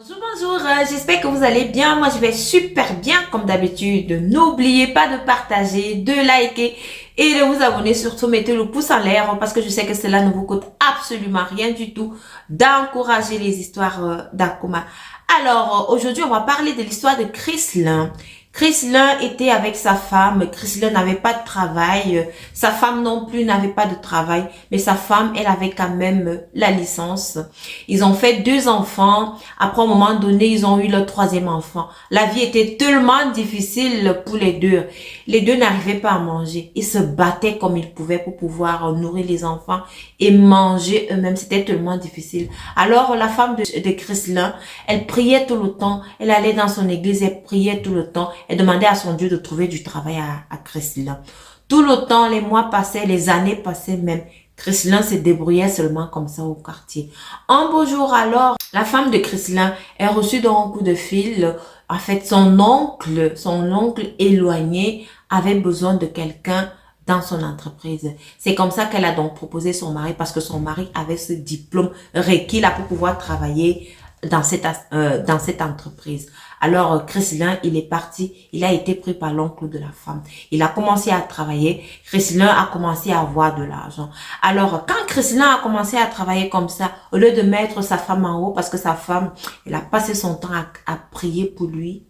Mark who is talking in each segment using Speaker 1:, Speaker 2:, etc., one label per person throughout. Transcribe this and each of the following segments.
Speaker 1: Bonjour, j'espère que vous allez bien. Moi, je vais super bien comme d'habitude. N'oubliez pas de partager, de liker et de vous abonner. Surtout, mettez le pouce en l'air parce que je sais que cela ne vous coûte absolument rien du tout d'encourager les histoires d'Akuma. Alors, aujourd'hui, on va parler de l'histoire de Chrislin. Chrislin était avec sa femme. Chrislin n'avait pas de travail. Sa femme non plus n'avait pas de travail. Mais sa femme, elle avait quand même la licence. Ils ont fait 2 enfants. Après, à un moment donné, ils ont eu leur 3e enfant. La vie était tellement difficile pour les deux. Les deux n'arrivaient pas à manger. Ils se battaient comme ils pouvaient pour pouvoir nourrir les enfants et manger eux-mêmes. C'était tellement difficile. Alors, la femme de Chrislin, elle priait tout le temps. Elle allait dans son église, elle priait tout le temps. Elle demandait à son Dieu de trouver du travail à Chrislin. Tout le temps, les mois passaient, les années passaient même. Chrislin se débrouillait seulement comme ça au quartier. Un beau jour alors, la femme de Chrislin est reçue dans un coup de fil. En fait, son oncle éloigné avait besoin de quelqu'un dans son entreprise. C'est comme ça qu'elle a donc proposé son mari parce que son mari avait ce diplôme requis là pour pouvoir travailler dans cette entreprise. Alors, Chrislin, il est parti, il a été pris par l'oncle de la femme. Il a commencé à travailler, Chrislin a commencé à avoir de l'argent. Alors, quand Chrislin a commencé à travailler comme ça, au lieu de mettre sa femme en haut, parce que sa femme, elle a passé son temps à prier pour lui,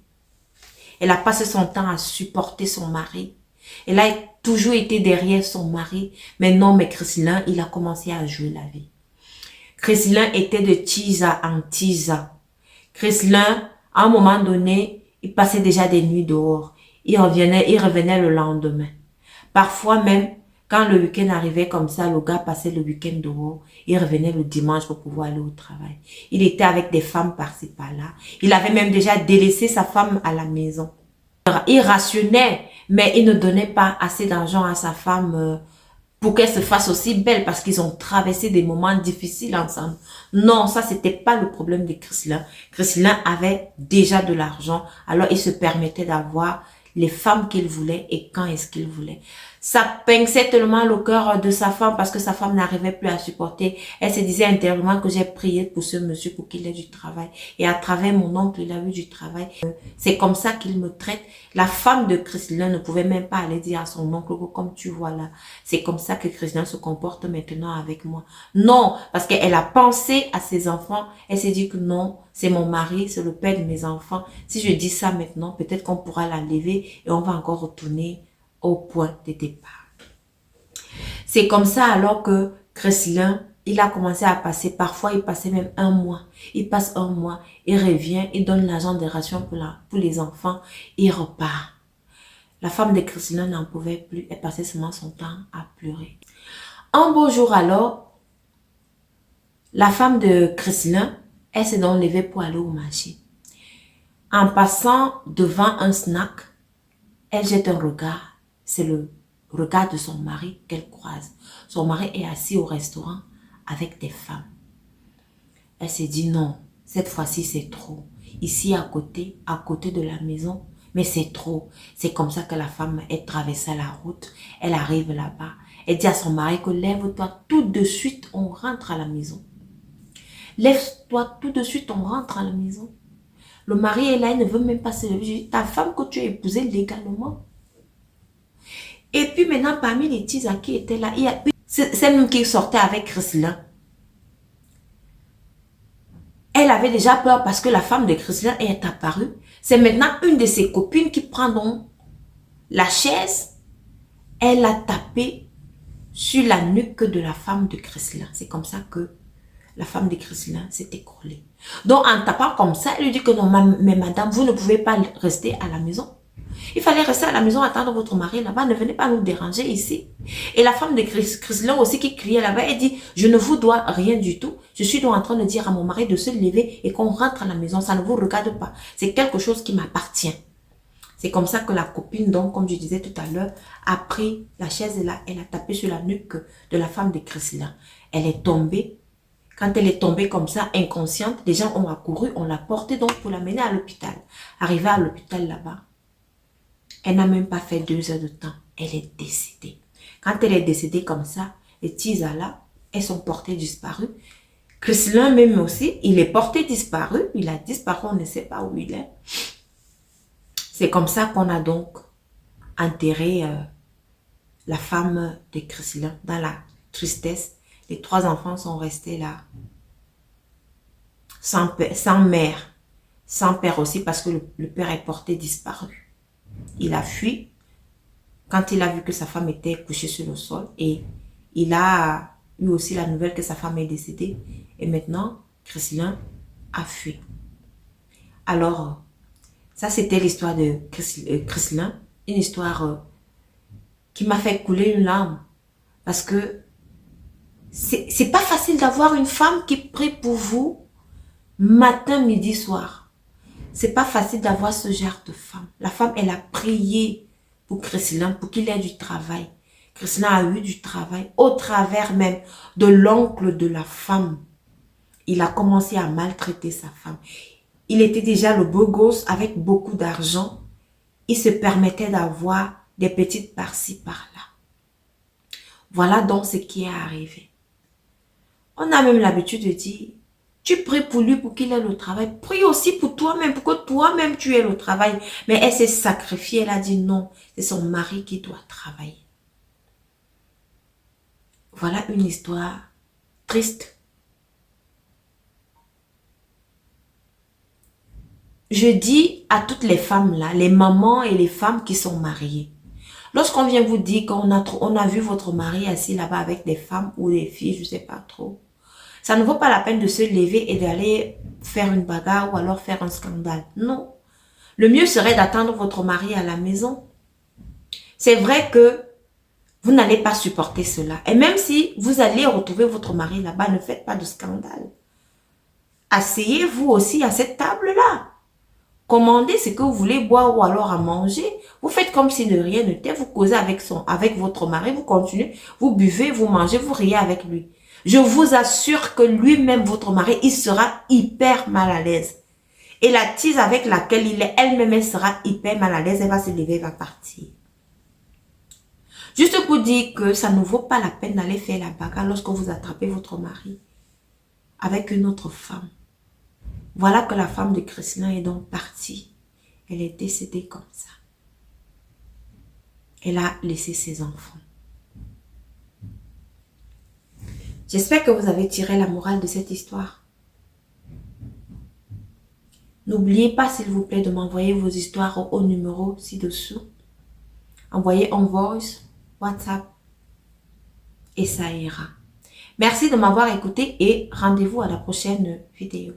Speaker 1: elle a passé son temps à supporter son mari, elle a toujours été derrière son mari, mais non, mais Chrislin, il a commencé à jouer la vie. Chrislin était de tisa en tisa. Chrislin, à un moment donné, il passait déjà des nuits dehors. Il revenait le lendemain. Parfois même, quand le week-end arrivait comme ça, le gars passait le week-end dehors. Il revenait le dimanche pour pouvoir aller au travail. Il était avec des femmes par-ci par-là. Il avait même déjà délaissé sa femme à la maison. Il rationnait, mais il ne donnait pas assez d'argent à sa femme pour qu'elle se fasse aussi belle parce qu'ils ont traversé des moments difficiles ensemble. Non, ça, c'était pas le problème de Chrislin. Chrislin avait déjà de l'argent, alors il se permettait d'avoir les femmes qu'il voulait et quand est-ce qu'il voulait. Ça pinçait tellement le cœur de sa femme parce que sa femme n'arrivait plus à supporter. Elle se disait intérieurement que j'ai prié pour ce monsieur pour qu'il ait du travail. Et à travers mon oncle, il a eu du travail. C'est comme ça qu'il me traite. La femme de Chrislin ne pouvait même pas aller dire à son oncle que comme tu vois là, c'est comme ça que Chrislin se comporte maintenant avec moi. Non, parce qu'elle a pensé à ses enfants. Elle s'est dit que non, c'est mon mari, c'est le père de mes enfants. Si je dis ça maintenant, peut-être qu'on pourra la lever et on va encore retourner au point de départ. C'est comme ça alors que Chrislin, il a commencé à passer, parfois il passait même 1 mois. Il passe 1 mois, il revient, il donne l'argent de ration pour les enfants, il repart. La femme de Chrislin n'en pouvait plus, elle passait seulement son temps à pleurer. Un beau jour alors, la femme de Chrislin, elle s'est donc levée pour aller au marché. En passant devant un snack, elle jette un regard. C'est le regard de son mari qu'elle croise. Son mari est assis au restaurant avec des femmes. Elle s'est dit non, cette fois-ci c'est trop. Ici à côté de la maison, mais c'est trop. C'est comme ça que la femme est traversée la route. Elle arrive là-bas. Elle dit à son mari que lève-toi tout de suite, on rentre à la maison. Lève-toi tout de suite, on rentre à la maison. Le mari est là, il ne veut même pas se lever. Je dis, ta femme que tu as épousée légalement. Et puis maintenant, parmi les Tisa qui étaient là, il y a une, celle même qui sortait avec Chrislin. Elle avait déjà peur parce que la femme de Chrislin est apparue. C'est maintenant une de ses copines qui prend donc la chaise. Elle a tapé sur la nuque de la femme de Chrislin. C'est comme ça que la femme de Chrislin s'est écroulée. Donc en tapant comme ça, elle lui dit que non, mais madame, vous ne pouvez pas rester à la maison. Il fallait rester à la maison, attendre votre mari là-bas. Ne venez pas nous déranger ici. Et la femme de Chrislin aussi qui criait là-bas, elle dit, je ne vous dois rien du tout. Je suis donc en train de dire à mon mari de se lever et qu'on rentre à la maison. Ça ne vous regarde pas. C'est quelque chose qui m'appartient. C'est comme ça que la copine, donc, comme je disais tout à l'heure, a pris la chaise là, elle a tapé sur la nuque de la femme de Chrislin. Elle est tombée. Quand elle est tombée comme ça, inconsciente, les gens ont accouru, on l'a portée donc pour l'amener à l'hôpital. Arrivée à l'hôpital là-bas, elle n'a même pas fait 2 heures de temps. Elle est décédée. Quand elle est décédée comme ça, les Tisa là, elles sont portées disparues. Chrislin même aussi, il est porté disparu. Il a disparu, on ne sait pas où il est. C'est comme ça qu'on a donc enterré la femme de Chrislin dans la tristesse. Les 3 enfants sont restés là. Sans mère. Sans père aussi parce que le père est porté disparu. Il a fui quand il a vu que sa femme était couchée sur le sol et il a eu aussi la nouvelle que sa femme est décédée. Et maintenant, Chrislin a fui. Alors, ça c'était l'histoire de Chrislin. Une histoire qui m'a fait couler une larme. Parce que c'est pas facile d'avoir une femme qui prie pour vous matin, midi, soir. C'est pas facile d'avoir ce genre de femme. La femme, elle a prié pour Chrislin, pour qu'il ait du travail. Chrislin a eu du travail, au travers même de l'oncle de la femme. Il a commencé à maltraiter sa femme. Il était déjà le beau gosse avec beaucoup d'argent. Il se permettait d'avoir des petites par-ci, par-là. Voilà donc ce qui est arrivé. On a même l'habitude de dire, tu pries pour lui pour qu'il ait le travail. Prie aussi pour toi-même, pour que toi-même tu aies le travail. Mais elle s'est sacrifiée, elle a dit non, c'est son mari qui doit travailler. Voilà une histoire triste. Je dis à toutes les femmes là, les mamans et les femmes qui sont mariées, lorsqu'on vient vous dire qu'on a vu votre mari assis là-bas avec des femmes ou des filles, je ne sais pas trop, ça ne vaut pas la peine de se lever et d'aller faire une bagarre ou alors faire un scandale. Non. Le mieux serait d'attendre votre mari à la maison. C'est vrai que vous n'allez pas supporter cela. Et même si vous allez retrouver votre mari là-bas, ne faites pas de scandale. Asseyez-vous aussi à cette table-là. Commandez ce que vous voulez boire ou alors à manger. Vous faites comme si de rien n'était. Vous causez avec votre mari, vous continuez, vous buvez, vous mangez, vous riez avec lui. Je vous assure que lui-même, votre mari, il sera hyper mal à l'aise. Et la tise avec laquelle il est, elle-même, elle sera hyper mal à l'aise. Elle va se lever, elle va partir. Juste pour dire que ça ne vaut pas la peine d'aller faire la bagarre lorsque vous attrapez votre mari avec une autre femme. Voilà que la femme de Chrislin est donc partie. Elle est décédée comme ça. Elle a laissé ses enfants. J'espère que vous avez tiré la morale de cette histoire. N'oubliez pas, s'il vous plaît, de m'envoyer vos histoires au numéro ci-dessous. Envoyez en voice, WhatsApp, et ça ira. Merci de m'avoir écouté et rendez-vous à la prochaine vidéo.